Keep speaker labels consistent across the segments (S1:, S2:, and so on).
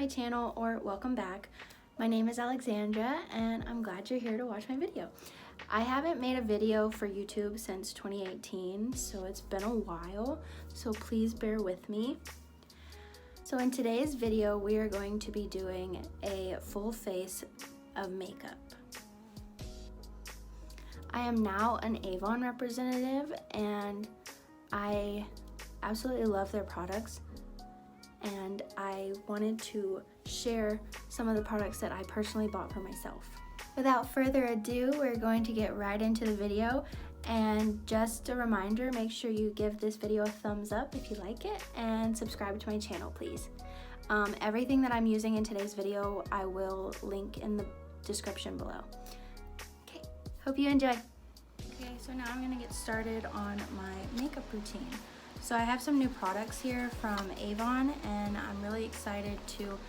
S1: channel, or welcome back. My name is Alexandra and I'm glad you're here to watch my video. I haven't made a video for YouTube since 2018, so it's been a while, so please bear with me. So in today's video, we are going to be doing a full face of makeup. I am now an Avon representative and I absolutely love their products, and I wanted to share some of the products that I personally bought for myself. Without further ado, we're going to get right into the video, and just a reminder, make sure you give this video a thumbs up if you like it and subscribe to my channel, please. Everything that I'm using in today's video I will link in the description below. Okay, hope you enjoy. Okay, so now I'm gonna get started on my makeup routine. So I have some new products here from Avon and I'm really excited to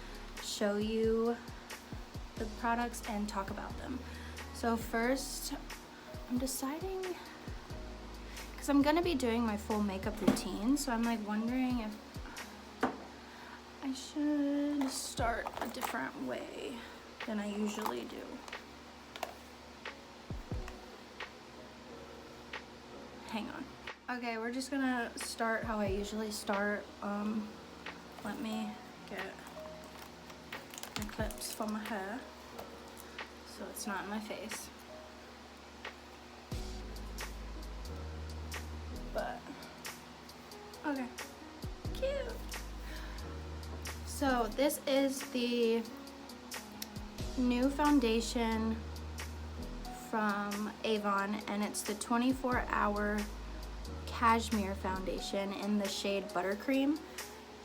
S1: show you the products and talk about them. So first, I'm deciding, because I'm gonna be doing my full makeup routine, so I'm like wondering if I should start a different way than I usually do. Hang on. Okay, we're just gonna start how I usually start. Let me get my clips for my hair so it's not in my face. But, okay, cute. So this is the new foundation from Avon, and it's the 24-hour Cashmere foundation in the shade Buttercream,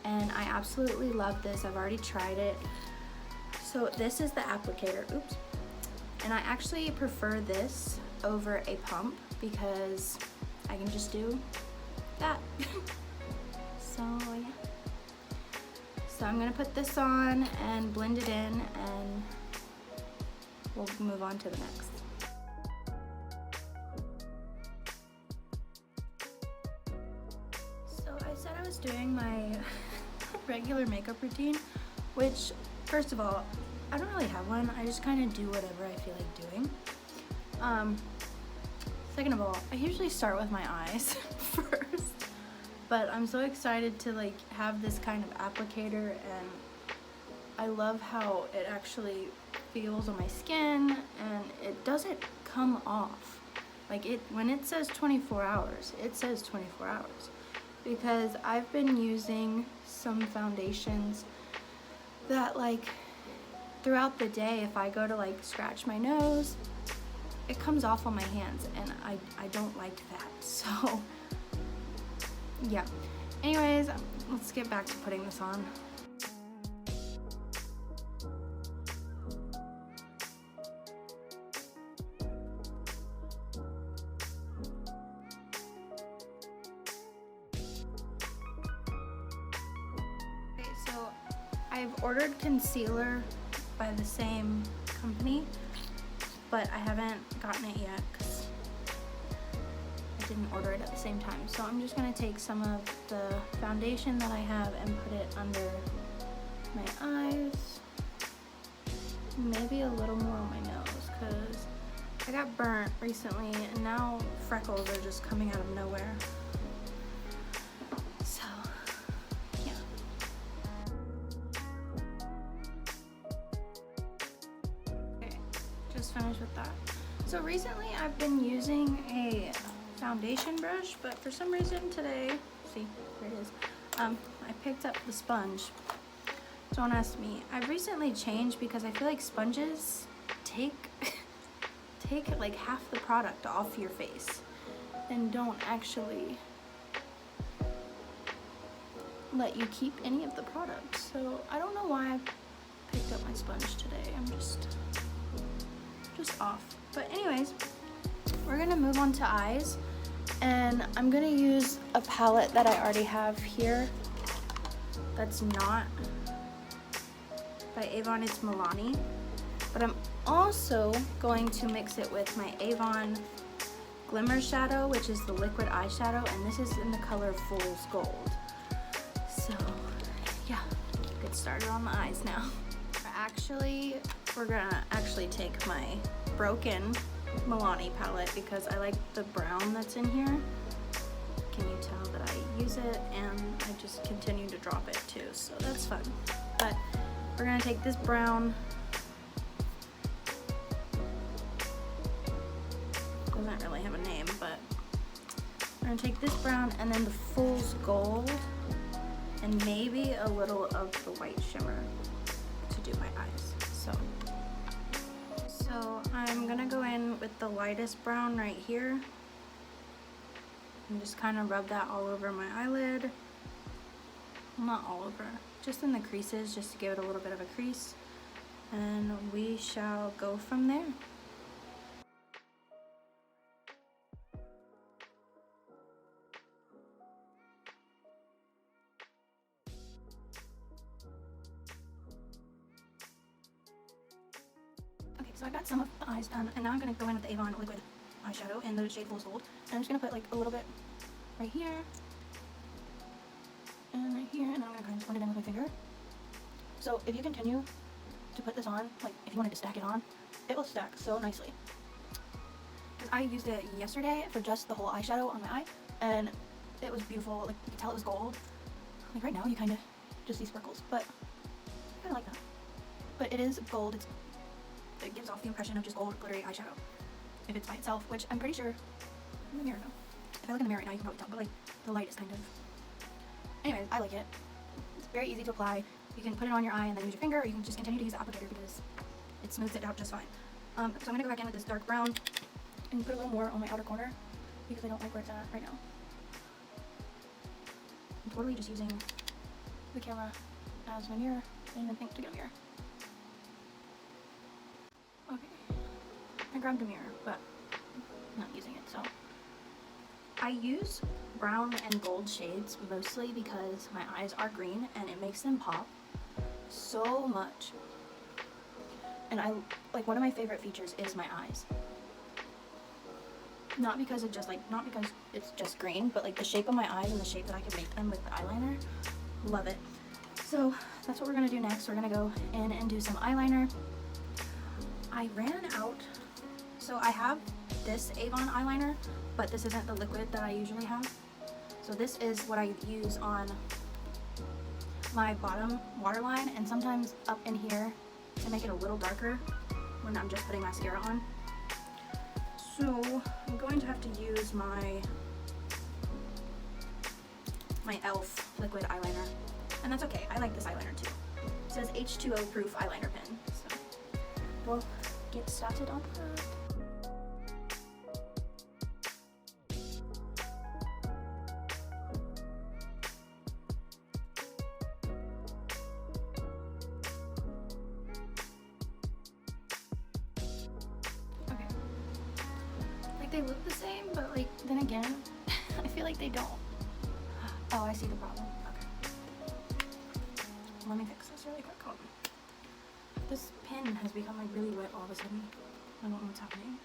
S1: and I absolutely love this. I've already tried it. So this is the applicator, oops, and I actually prefer this over a pump because I can just do that. So yeah, so I'm gonna put this on and blend it in, and we'll move on to the next. I was doing my regular makeup routine, which, first of all, I don't really have one. I just kind of do whatever I feel like doing. Second of all, I usually start with my eyes first, but I'm so excited to like have this kind of applicator, and I love how it actually feels on my skin and it doesn't come off. Like when it says 24 hours, it says 24 hours. Because I've been using some foundations that like throughout the day, if I go to like scratch my nose, it comes off on my hands, and I don't like that. So yeah, anyways, let's get back to putting this on. I've ordered concealer by the same company, but I haven't gotten it yet because I didn't order it at the same time. So I'm just going to take some of the foundation that I have and put it under my eyes. Maybe a little more on my nose because I got burnt recently and now freckles are just coming out of nowhere. Finished with that. So recently I've been using a foundation brush, but for some reason today, see, there it is, I picked up the sponge. Don't ask me. I've recently changed because I feel like sponges take like half the product off your face and don't actually let you keep any of the product. So I don't know why I picked up my sponge today. I'm just off. But anyways, we're gonna move on to eyes, and I'm gonna use a palette that I already have here that's not by Avon. It's Milani, but I'm also going to mix it with my Avon Glimmer Shadow, which is the liquid eyeshadow, and this is in the color Fool's Gold. So yeah, good get started on the eyes now. We're gonna actually take my broken Milani palette because I like the brown that's in here. Can you tell that I use it and I just continue to drop it too, so that's fun. But we're gonna take this brown. Doesn't really have a name, but we're gonna take this brown and then the fool's gold and maybe a little of the white shimmer to do my eyes. So I'm gonna go in with the lightest brown right here and just kind of rub that all over my eyelid. Well, not all over, just in the creases, just to give it a little bit of a crease, and we shall go from there. Okay, so I got some of the eyes done, and now I'm going to go in with the Avon liquid eyeshadow in the shade Fool's Gold. And I'm just going to put like a little bit right here, and right here, and then I'm going to kind of blend it in with my finger. So if you continue to put this on, like if you wanted to stack it on, it will stack so nicely. Because I used it yesterday for just the whole eyeshadow on my eye, and it was beautiful. Like you can tell it was gold. Like right now you kind of just see sparkles, but I kind of like that. But it is gold. It gives off the impression of just gold glittery eyeshadow if it's by itself, which I'm pretty sure in the mirror now. If I look in the mirror right now, you can probably tell, but like the light is kind of. Anyways, I like it. It's very easy to apply. You can put it on your eye and then use your finger, or you can just continue to use the applicator because it smooths it out just fine. So I'm gonna go back in with this dark brown and put a little more on my outer corner because I don't like where it's at right now. I'm totally just using the camera as my mirror. I didn't even think to get a mirror. Okay, I grabbed a mirror, but I'm not using it, so. I use brown and gold shades mostly because my eyes are green and it makes them pop so much. And I like, one of my favorite features is my eyes. Not because it just not because it's just green, but like the shape of my eyes and the shape that I can make them with the eyeliner. Love it. So that's what we're gonna do next. We're gonna go in and do some eyeliner. I ran out, so I have this Avon eyeliner, but this isn't the liquid that I usually have. So this is what I use on my bottom waterline and sometimes up in here to make it a little darker when I'm just putting mascara on. So I'm going to have to use my e.l.f. liquid eyeliner, and that's okay. I like this eyeliner too. It says H2O proof eyeliner pen. So we'll get started on that. They look the same, but like then again I feel like they don't. Oh, I see the problem. Okay, let me fix this really quick. Hold on. This pen has become like really wet all of a sudden. I don't know what's happening.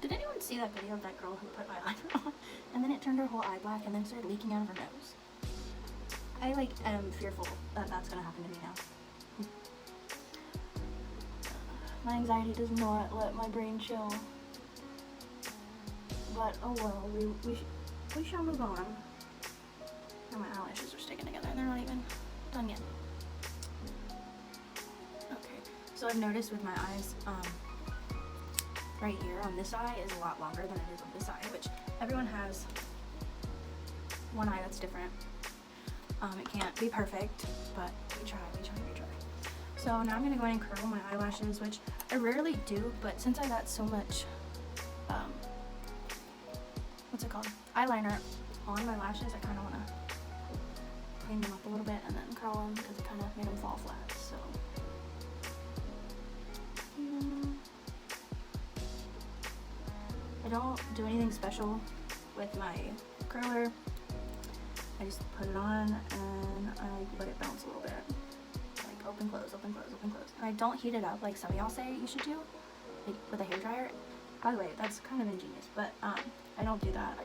S1: Did anyone see that video of that girl who put eyeliner on and then it turned her whole eye black and then it started leaking out of her nose? I like am fearful that that's gonna happen to me now. My anxiety does not let my brain chill. But oh well, we shall move on. And my eyelashes are sticking together and they're not even done yet. Okay, so I've noticed with my eyes, right here on this eye is a lot longer than it is on this eye, which everyone has one eye that's different. It can't be perfect, but we try. So now I'm gonna go in and curl my eyelashes, which I rarely do, but since I got so much, what's it called? Eyeliner on my lashes, I kinda wanna clean them up a little bit and then curl them because it kinda made them fall flat, so. I don't do anything special with my curler. I just put it on and I let it bounce a little bit. Like, oh, open, close, open, close, open, close. And I don't heat it up like some of y'all say you should do, like with a hairdryer. By the way, that's kind of ingenious, but I don't do that.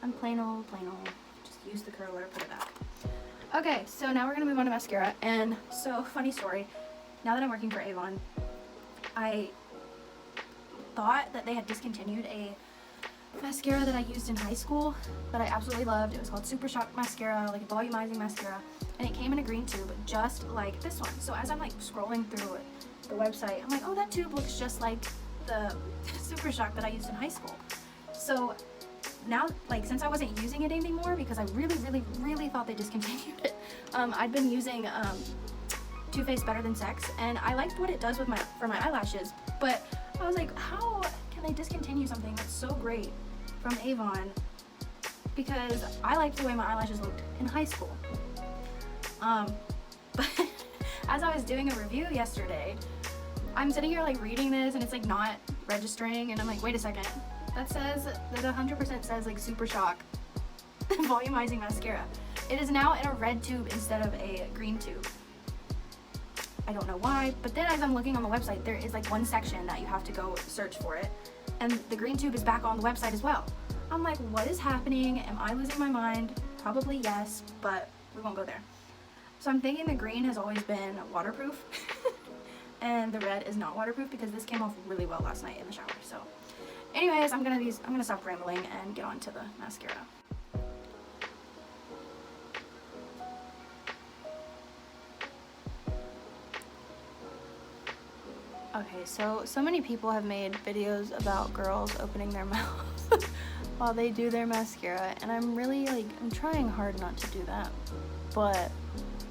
S1: I'm plain old, just use the curler, put it back. Okay, so now we're gonna move on to mascara. And so, funny story, now that I'm working for Avon, I thought that they had discontinued a mascara that I used in high school that I absolutely loved. It was called Super Shock Mascara, like a volumizing mascara, and it came in a green tube just like this one. So as I'm like scrolling through the website, I'm like, oh, that tube looks just like the Super Shock that I used in high school. So now, like, since I wasn't using it anymore because I really thought they discontinued it, I'd been using Too Faced Better Than Sex, and I liked what it does with for my eyelashes, but I was like, how can they discontinue something that's so great from Avon? Because I liked the way my eyelashes looked in high school. But as I was doing a review yesterday, I'm sitting here like reading this and it's like not registering, and I'm like, wait a second, that 100% says like Super Shock volumizing mascara. It is now in a red tube instead of a green tube. I don't know why, but then as I'm looking on the website, there is like one section that you have to go search for it, and the green tube is back on the website as well. I'm like, what is happening? Am I losing my mind? Probably yes, but we won't go there. So I'm thinking the green has always been waterproof and the red is not waterproof because this came off really well last night in the shower. So anyways, I'm gonna stop rambling and get on to the mascara. Okay, so many people have made videos about girls opening their mouth while they do their mascara, and I'm really like, I'm trying hard not to do that, but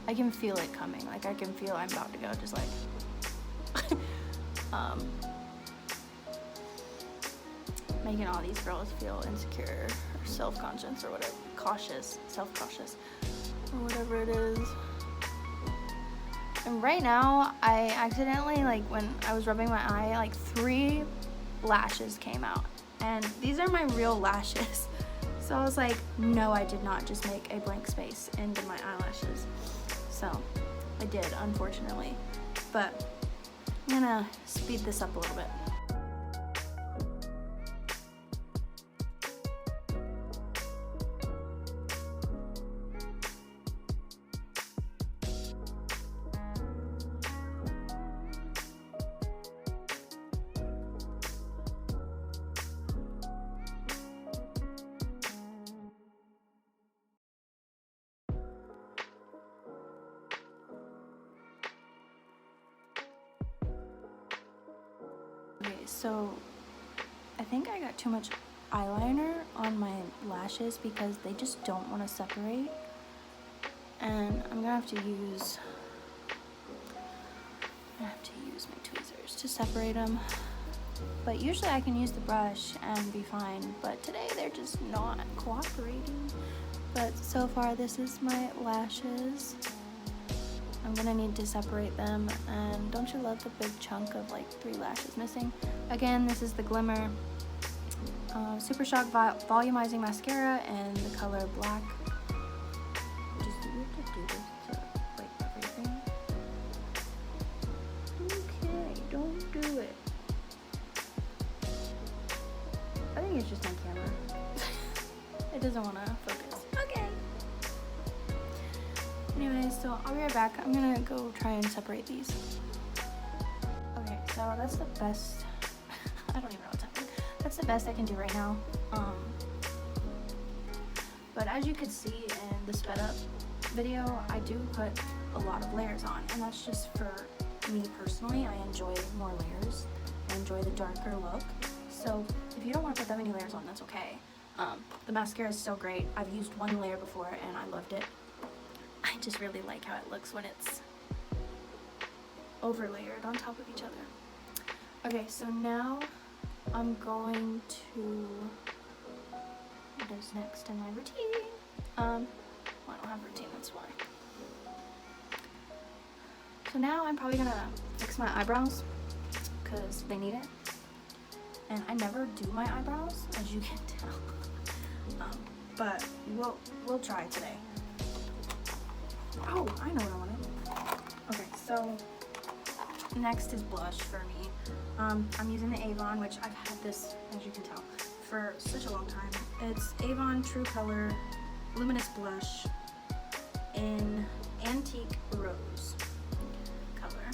S1: I can feel it coming. Like, I can feel I'm about to go just like making all these girls feel insecure or self-conscious or whatever, self-cautious or whatever it is. And right now, I accidentally, like, when I was rubbing my eye, like 3 lashes came out. And these are my real lashes. So I was like, no, I did not just make a blank space into my eyelashes. So I did, unfortunately. But I'm gonna speed this up a little bit. Okay, so I think I got too much eyeliner on my lashes because they just don't want to separate, and I'm gonna have to use my tweezers to separate them. But usually I can use the brush and be fine, but today they're just not cooperating. But so far this is my lashes. I'm gonna need to separate them, and don't you love the big chunk of like 3 lashes missing? Again, this is the Glimmer Super Shock Volumizing Mascara in the color Black. Just do you have to do this to like everything? Okay, don't do it. I think it's just my camera. It doesn't want to focus. Okay. Anyways, so I'll be right back. I'm gonna go try and separate these. Okay, so that's the best. I don't even know what's happening. That's the best I can do right now. But as you could see in the sped up video, I do put a lot of layers on, and that's just for me personally. I enjoy more layers. I enjoy the darker look. So if you don't want to put that many layers on, that's okay. The mascara is so great. I've used 1 layer before and I loved it. I just really like how it looks when it's overlayered on top of each other. Okay, so now I'm going to, what is next in my routine? Well, I don't have a routine, that's why. So now I'm probably gonna fix my eyebrows because they need it. And I never do my eyebrows, as you can tell. But we'll try today. Oh, I know what I wanted. So next is blush for me. I'm using the Avon, which I've had this, as you can tell, for such a long time. It's Avon True Color Luminous Blush in Antique Rose color.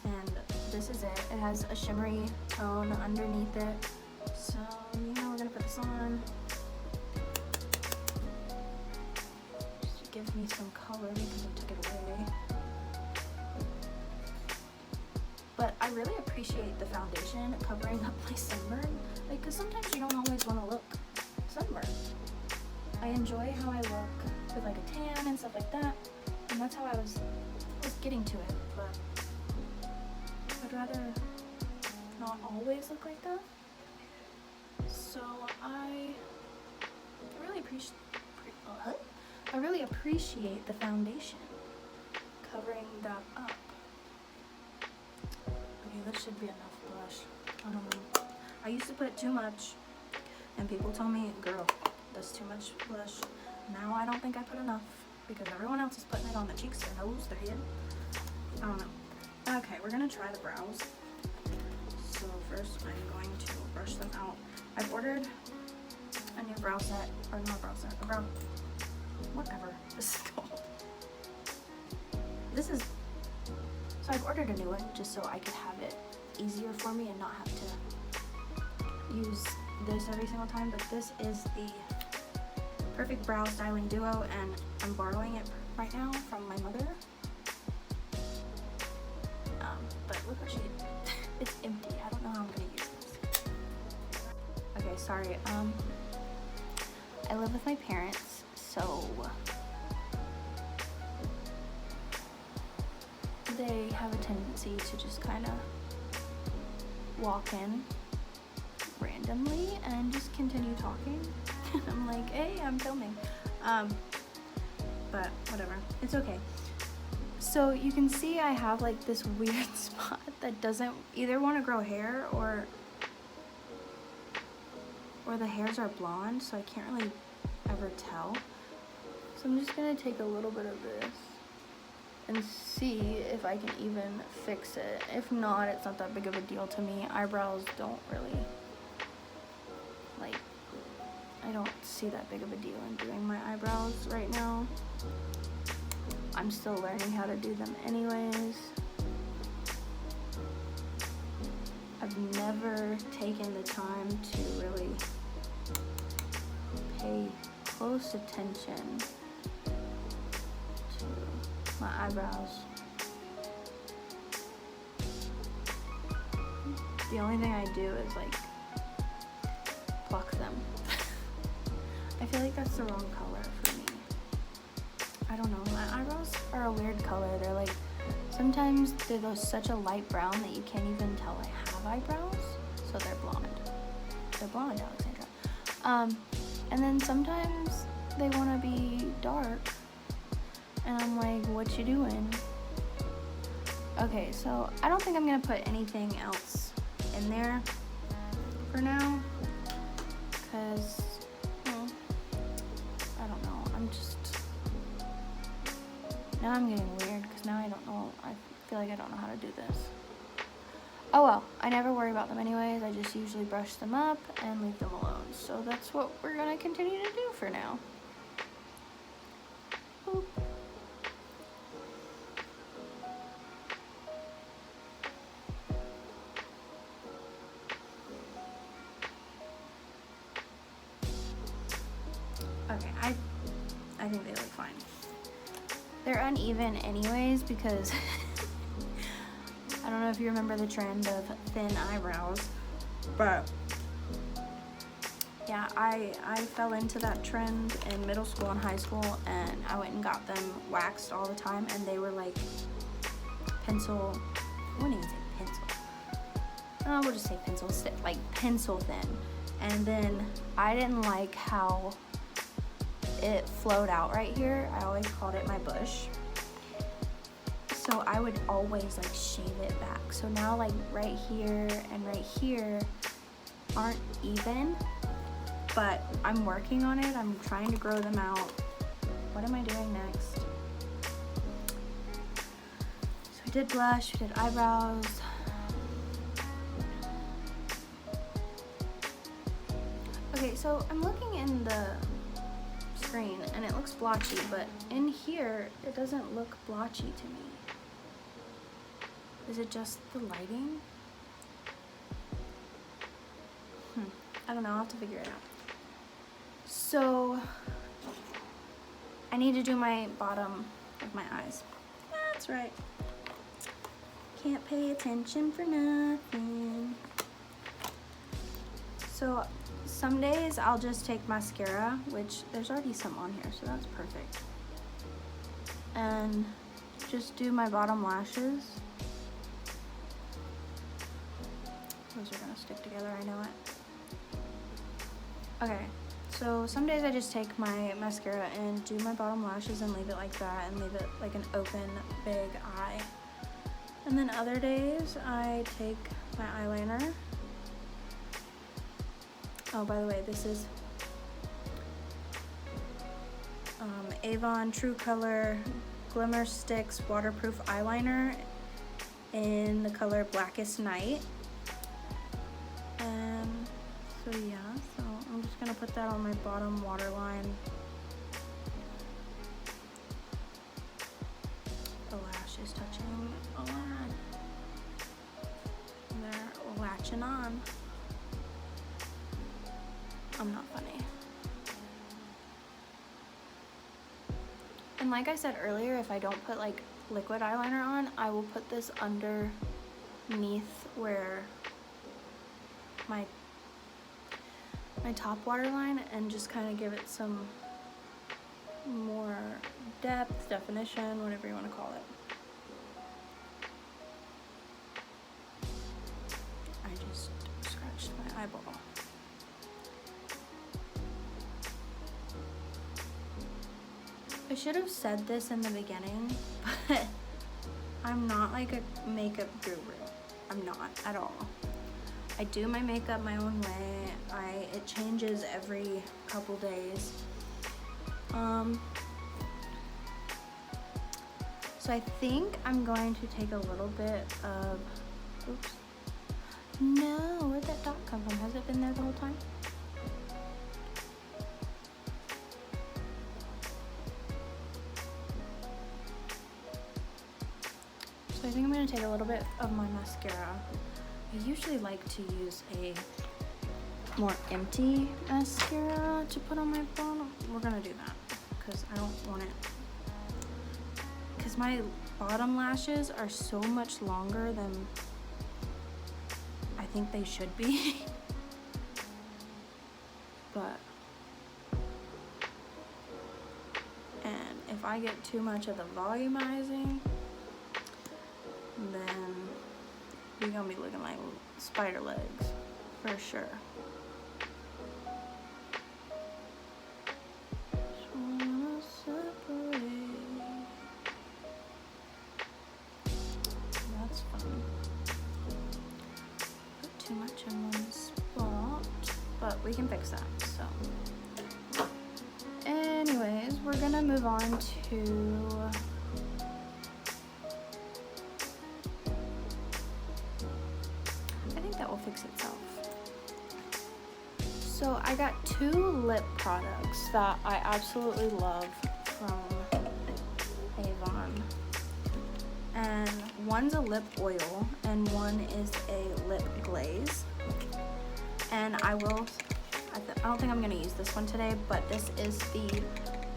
S1: And this is it. It has a shimmery tone underneath it. So, you know, we're gonna put this on. Just to give me some color because I took it away. But I really appreciate the foundation covering up my sunburn. Like, because sometimes you don't always want to look sunburned. I enjoy how I look with like a tan and stuff like that. And that's how I was getting to it. But I'd rather not always look like that. So I really appreciate the foundation covering that up. Okay, this should be enough blush. I don't know. I used to put too much, and people told me, girl, that's too much blush. Now I don't think I put enough because everyone else is putting it on the cheeks, their nose, their head. I don't know. Okay, we're gonna try the brows. So first, I'm going to brush them out. I've ordered a new brow set, or not a brow set, a brow, whatever this is called. So I've ordered a new one just so I could have it easier for me and not have to use this every single time. But this is the Perfect Brow Styling Duo, and I'm borrowing it right now from my mother. But look how it's empty. I don't know how I'm gonna use this. Okay, sorry. I live with my parents, so they have a tendency to just kind of walk in randomly and just continue talking. I'm like, hey, I'm filming. But whatever, it's okay. So you can see I have like this weird spot that doesn't either want to grow hair or the hairs are blonde, so I can't really ever tell. So I'm just gonna take a little bit of this and see if I can even fix it. If not, it's not that big of a deal to me. Eyebrows don't really, like, I don't see that big of a deal in doing my eyebrows right now. I'm still learning how to do them anyways. I've never taken the time to really pay close attention to my eyebrows. The only thing I do is like pluck them. I feel like that's the wrong color for me. I don't know, my eyebrows are a weird color. They're like, sometimes they're such a light brown that you can't even tell I have eyebrows, so they're blonde. They're blonde, Alexandra. And then sometimes they want to be dark, and I'm like, what you doing? Okay, so I don't think I'm gonna put anything else in there for now, because, well, I don't know, now I'm getting weird, because now I don't know, I feel like I don't know how to do this. Oh well, I never worry about them anyways. I just usually brush them up and leave them alone. So that's what we're gonna continue to do for now. Boop. Okay, I think they look fine. They're uneven anyways because I don't know if you remember the trend of thin eyebrows, but yeah, I fell into that trend in middle school and high school, and I went and got them waxed all the time, and they were like pencil, I wouldn't even say pencil, we'll just say pencil, like pencil thin. And then I didn't like how it flowed out right here. I always called it my bush. So I would always like shave it back. So now like right here and right here aren't even, but I'm working on it. I'm trying to grow them out. What am I doing next? did blush, we did eyebrows. Okay, so I'm looking in the screen and it looks blotchy, but in here it doesn't look blotchy to me. Is it just the lighting? I don't know, I'll have to figure it out. So I need to do my bottom of my eyes. That's right. Can't pay attention for nothing. So some days I'll just take mascara, which there's already some on here, so that's perfect. And just do my bottom lashes. Those are gonna stick together, I know it. Okay, so some days I just take my mascara and do my bottom lashes and leave it like that and leave it like an open, big eye. And then other days I take my eyeliner. Oh, by the way, this is Avon True Color Glimmer Sticks Waterproof Eyeliner in the color Blackest Night. And so yeah, so I'm just gonna put that on my bottom waterline. The lash is touching a lot. They're latching on. I'm not funny. And like I said earlier, if I don't put like liquid eyeliner on, I will put this underneath where my top waterline and just kind of give it some more depth, definition, whatever you want to call it. I just scratched my eyeball. I should have said this in the beginning, but I'm not like a makeup guru. I'm not at all. I do my makeup my own way. It changes every couple days. So I think I'm going to take a little bit of, oops. No, where'd that dot come from? Has it been there the whole time? So I think I'm gonna take a little bit of my mascara. I usually like to use a more empty mascara to put on my bottom. We're gonna do that because I don't want it, because my bottom lashes are so much longer than I think they should be. But, and if I get too much of the volumizing, then you're gonna be looking like spider legs for sure. That's fun. Put too much in one spot, but we can fix that. So anyways, we're gonna move on to that will fix itself. So I got 2 lip products that I absolutely love from Avon, and one's a lip oil and one is a lip glaze. And I don't think I'm gonna use this one today, but this is the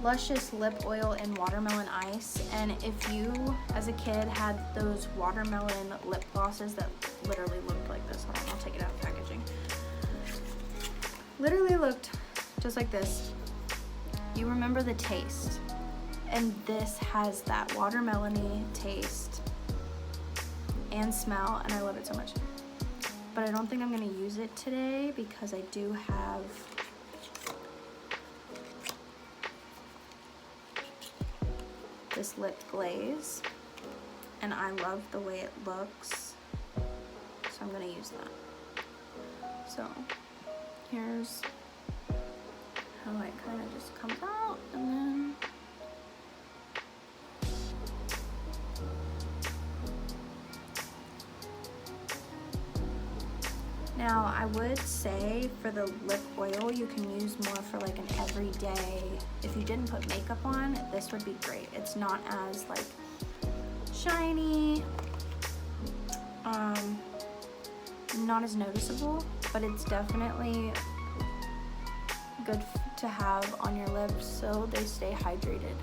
S1: Luscious Lip Oil in Watermelon Ice. And if you, as a kid, had those watermelon lip glosses that literally looked like this, hold on, I'll take it out of packaging. Literally looked just like this. You remember the taste. And this has that watermelony taste and smell, and I love it so much. But I don't think I'm gonna use it today because I do have this lip glaze, and I love the way it looks, so I'm gonna use that. So here's how it kind of just comes out, and then Now, I would say for the lip oil, you can use more for like an everyday. If you didn't put makeup on, this would be great. It's not as like shiny, not as noticeable, but it's definitely good to have on your lips so they stay hydrated.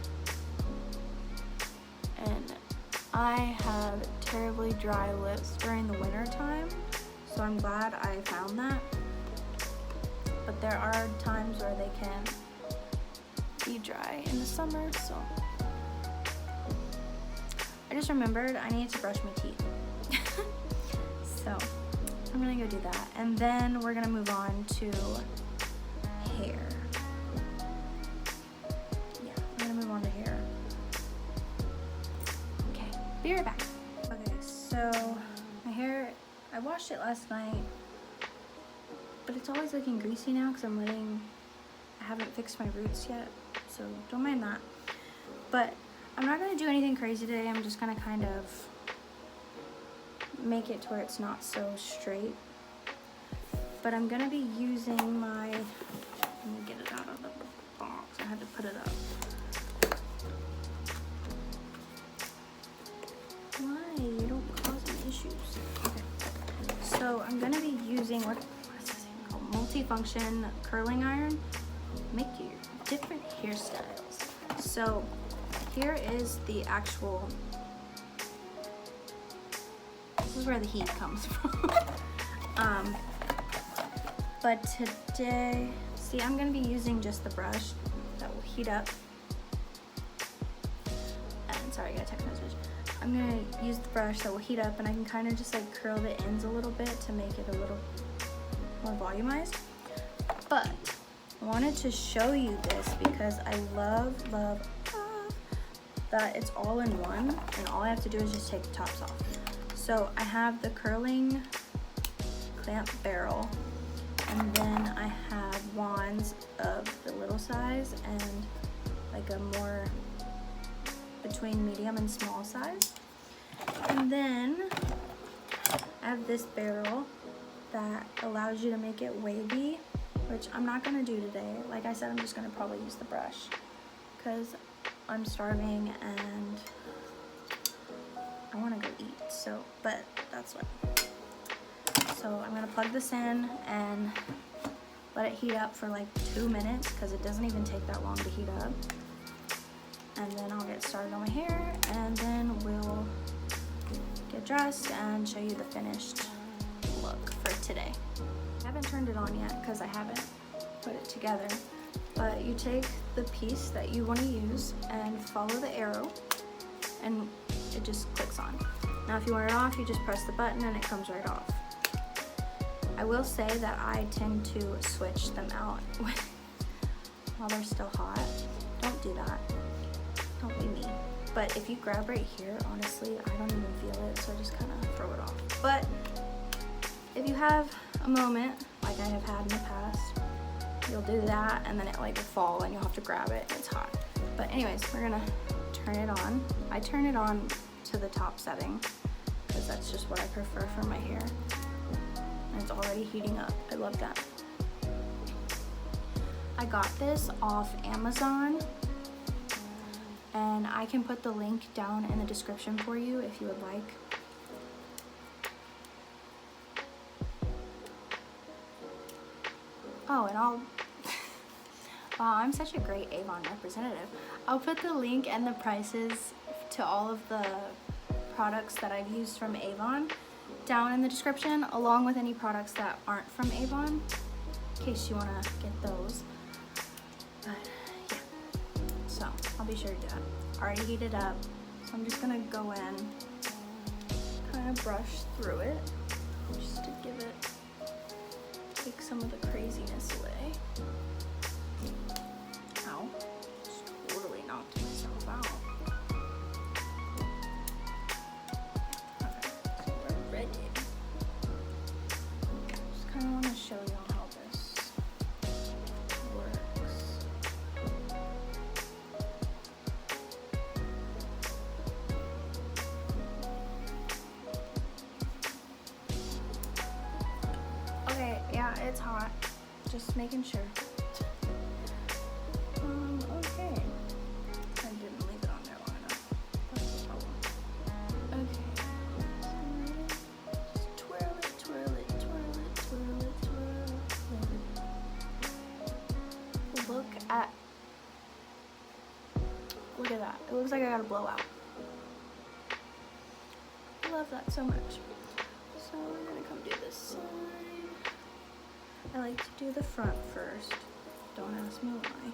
S1: And I have terribly dry lips during the winter time, so I'm glad I found that. But there are times where they can be dry in the summer, so I just remembered I need to brush my teeth. So I'm gonna go do that, and then we're gonna move on to hair. Yeah, we're gonna move on to hair. Okay, be right back. Okay, so my hair, I washed it last night, but it's always looking greasy now because I haven't fixed my roots yet, so don't mind that. But I'm not gonna do anything crazy today. I'm just gonna kind of make it to where it's not so straight. But I'm gonna be using my, let me get it out of the box. I had to put it up. Why? You don't cause any issues. Okay. So I'm gonna be using, what is this thing called? Multifunction curling iron. Make your different hairstyles. So here is the actual, this is where the heat comes from. But today, see, I'm gonna be using just the brush that will heat up. And sorry, I got a text message. I'm gonna use the brush that will heat up, and I can kind of just like curl the ends a little bit to make it a little more volumized. But I wanted to show you this because I love that it's all in one, and all I have to do is just take the tops off. So I have the curling clamp barrel, and then I have wands of the little size and like a more between medium and small size. And then I have this barrel that allows you to make it wavy, which I'm not gonna do today. Like I said, I'm just gonna probably use the brush because I'm starving and I wanna go eat, so, but that's what. So I'm gonna plug this in and let it heat up for like 2 minutes because it doesn't even take that long to heat up. And then I'll get started on my hair, and then we'll get dressed and show you the finished look for today. I haven't turned it on yet because I haven't put it together, but you take the piece that you want to use and follow the arrow, and it just clicks on. Now if you want it off, you just press the button and it comes right off. I will say that I tend to switch them out while they're still hot. Don't do that. Don't be me. But if you grab right here, honestly, I don't even feel it, so I just kind of throw it off. But if you have a moment, like I have had in the past, you'll do that, and then it like will fall and you'll have to grab it and it's hot. But anyways, we're gonna turn it on. I turn it on to the top setting because that's just what I prefer for my hair. And it's already heating up. I love that. I got this off Amazon, and I can put the link down in the description for you if you would like. Oh, and wow, I'm such a great Avon representative. I'll put the link and the prices to all of the products that I've used from Avon down in the description, along with any products that aren't from Avon, in case you want to get those. But yeah, so I'll be sure to do that. Already heated up, so I'm just gonna go in, kind of brush through it, just to give it, take some of the craziness away. Ow, just totally knocked myself out. I want to show y'all how this works. Okay, Yeah, it's hot. Just making sure. Okay. I didn't leave it on there long enough. That's the problem. Okay. Just twirl it, twirl it, twirl it, twirl it, twirl it. Look at that. It looks like I got a blowout. I love that so much. So we're gonna come do this side. I like to do the front first. Don't ask me why.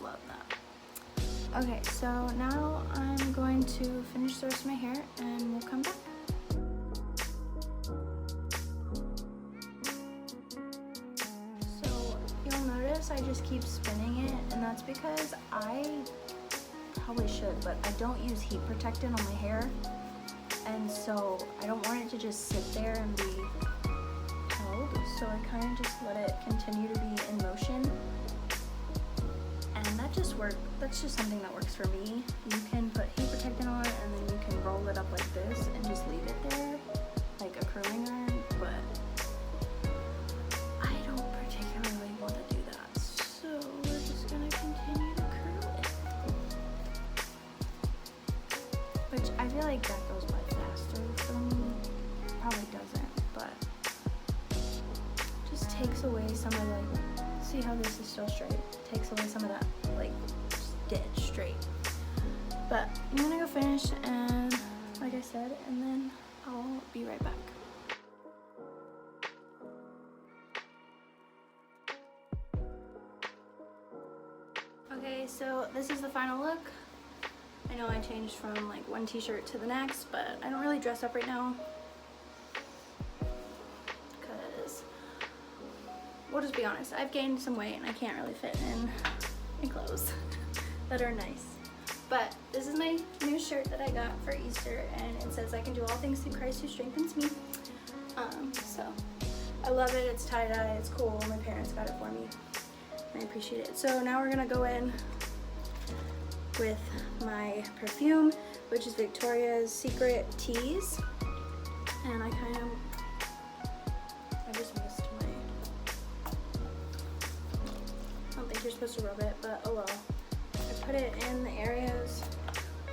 S1: Love that. Okay, so now I'm going to finish the rest of my hair and we'll come back. So you'll notice I just keep spinning it, and that's because I probably should, but I don't use heat protectant on my hair, and so I don't want it to just sit there and be held, so I kind of just let it continue to be in motion, and that just works. That's just something that works for me. You can put heat protectant on and then you can roll it up like this and just leave it there like a curling iron, but I don't particularly want to do that, so we're just gonna continue to curl it. Which I feel like that goes by faster for me. Probably doesn't, but just takes away some of the, see how this is still straight? Takes away some of that like dead straight. But I'm gonna go finish and like I said, and then I'll be right back. Okay, so this is the final look. I know I changed from like one t-shirt to the next, but I don't really dress up right now because, we'll just be honest, I've gained some weight and I can't really fit in clothes that are nice. But this is my new shirt that I got for Easter, and it says I can do all things through Christ who strengthens me. So I love it. It's tie-dye, it's cool. My parents got it for me. I appreciate it. So now we're gonna go in with my perfume, which is Victoria's Secret Tease. And I just missed my, I don't think you're supposed to rub it, but oh well. I put it in the areas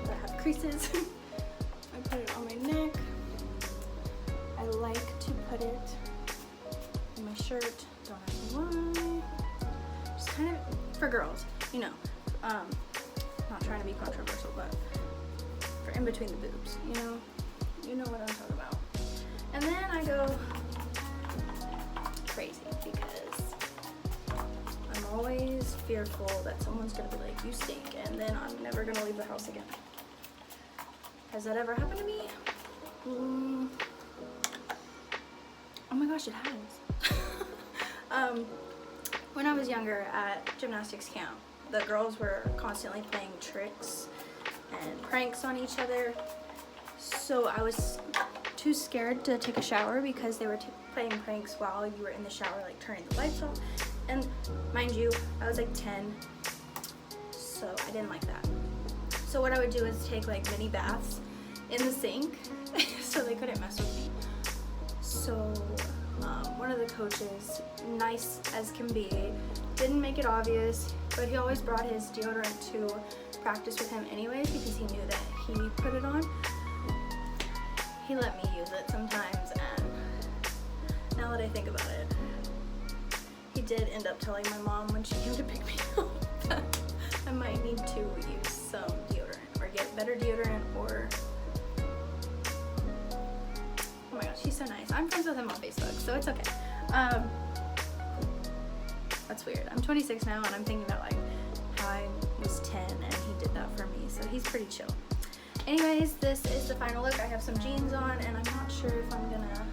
S1: that have creases. I put it on my neck. I like to put it in my shirt, don't ask me why. Just kind of for girls, you know. Not trying to be controversial, but for in between the boobs, you know what I'm talking about. And then I go crazy because I'm always fearful that someone's gonna be like, you stink, and then I'm never gonna leave the house again. Has that ever happened to me? Oh my gosh, it has. When I was younger at gymnastics camp, the girls were constantly playing tricks and pranks on each other. So I was too scared to take a shower because they were playing pranks while you were in the shower, like turning the lights off. And mind you, I was like 10, so I didn't like that. So what I would do is take like mini baths in the sink so they couldn't mess with me. So one of the coaches, nice as can be, didn't make it obvious, but he always brought his deodorant to practice with him anyways because he knew that he put it on. He let me use it sometimes, and now that I think about it, he did end up telling my mom when she came to pick me up that I might need to use some deodorant or get better deodorant, or oh my gosh, he's so nice. I'm friends with him on Facebook, so it's okay. That's weird. I'm 26 now, and I'm thinking about like how I was 10 and he did that for me, so he's pretty chill. Anyways, this is the final look. I have some jeans on, and I'm not sure if I'm gonna,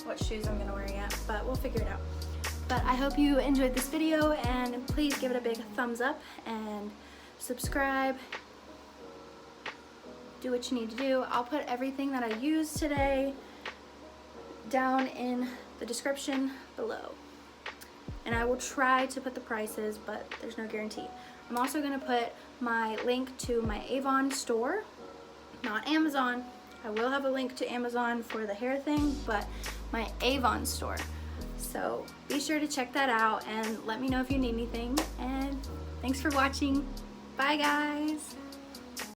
S1: what shoes I'm gonna wear yet, but we'll figure it out. But I hope you enjoyed this video, and please give it a big thumbs up and subscribe. Do what you need to do. I'll put everything that I used today down in the description below. And I will try to put the prices, but there's no guarantee. I'm also going to put my link to my Avon store, not Amazon. I will have a link to Amazon for the hair thing, but my Avon store. So be sure to check that out and let me know if you need anything. And thanks for watching. Bye guys.